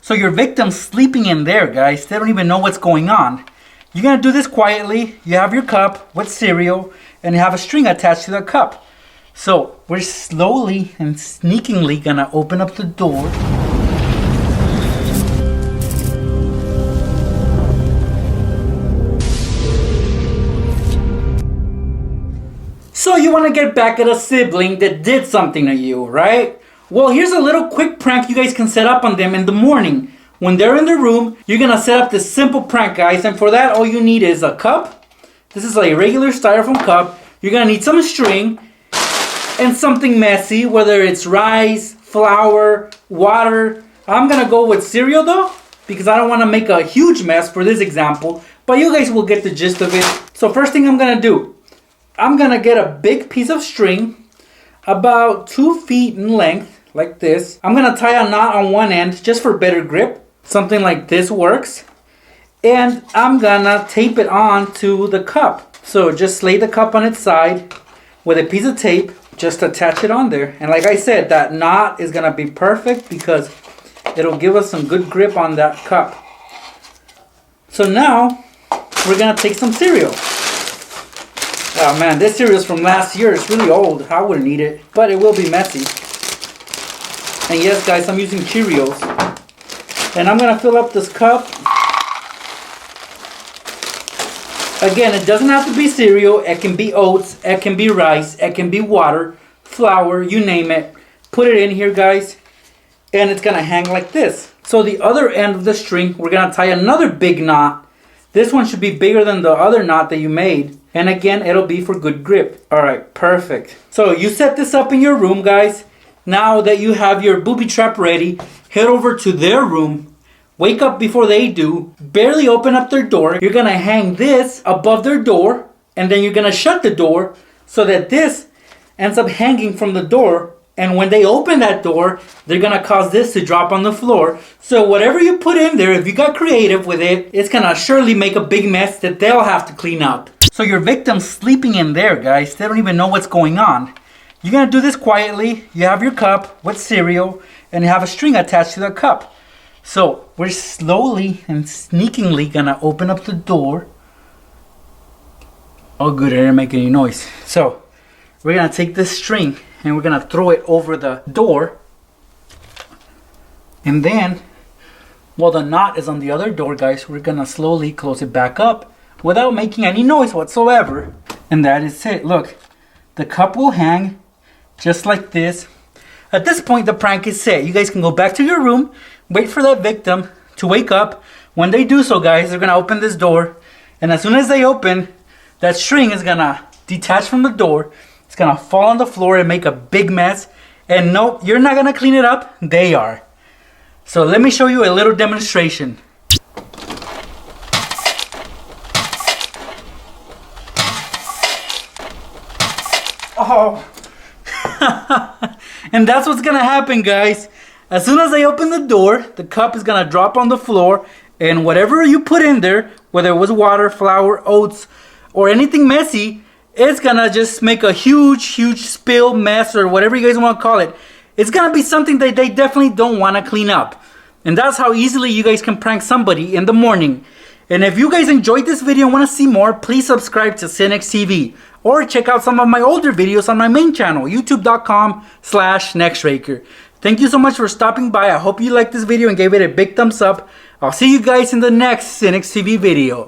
So your victim's sleeping in there, guys. They don't even know what's going on. You're gonna do this quietly. You have your cup with cereal and you have a string attached to the cup. So we're slowly and sneakingly gonna open up the door. So you want to get back at a sibling that did something to you, right? Well, here's a little quick prank you guys can set up on them in the morning. When they're in the room, you're going to set up this simple prank, guys. And for that, all you need is a cup. This is a regular styrofoam cup. You're going to need some string and something messy, whether it's rice, flour, water. I'm going to go with cereal though, because I don't want to make a huge mess for this example. But you guys will get the gist of it. So first thing I'm going to do, I'm going to get a big piece of string, about 2 feet in length, like this. I'm going to tie a knot on one end just for better grip. Something like this works. And I'm going to tape it on to the cup. So just lay the cup on its side with a piece of tape. Just attach it on there. And like I said, that knot is going to be perfect because it'll give us some good grip on that cup. So now we're going to take some cereal. Oh man, this cereal is from last year. It's really old. I wouldn't eat it, but it will be messy. And yes, guys, I'm using Cheerios. And I'm going to fill up this cup. Again, it doesn't have to be cereal. It can be oats. It can be rice. It can be water, flour, you name it. Put it in here, guys. And it's going to hang like this. So the other end of the string, we're going to tie another big knot. This one should be bigger than the other knot that you made. And again, it'll be for good grip. Alright, perfect. So you set this up in your room, guys. Now that you have your booby trap ready, head over to their room. Wake up before they do. Barely open up their door. You're going to hang this above their door. And then you're going to shut the door so that this ends up hanging from the door. And when they open that door, they're going to cause this to drop on the floor. So whatever you put in there, if you got creative with it, it's going to surely make a big mess that they'll have to clean up. So your victim's sleeping in there, guys. They don't even know what's going on. You're going to do this quietly. You have your cup with cereal and you have a string attached to the cup. So we're slowly and sneakingly going to open up the door. Oh good, it didn't make any noise. So we're going to take this string and we're going to throw it over the door. And then, while the knot is on the other door, guys, we're going to slowly close it back up without making any noise whatsoever. And that is it. Look, the cup will hang just like this. At this point, the prank is set. You guys can go back to your room, wait for that victim to wake up. When they do so, guys, they're going to open this door. And as soon as they open, that string is going to detach from the door. It's going to fall on the floor and make a big mess. And no, you're not going to clean it up. They are. So let me show you a little demonstration. Oh. And that's what's going to happen, guys. As soon as they open the door, the cup is going to drop on the floor. And whatever you put in there, whether it was water, flour, oats, or anything messy, it's going to just make a huge spill, mess, or whatever you guys want to call it. It's going to be something that they definitely don't want to clean up. And that's how easily you guys can prank somebody in the morning. And if you guys enjoyed this video and want to see more, please subscribe to Cinex TV. Or check out some of my older videos on my main channel, youtube.com/nextraker. Thank you so much for stopping by. I hope you liked this video and gave it a big thumbs up. I'll see you guys in the next Cinex TV video.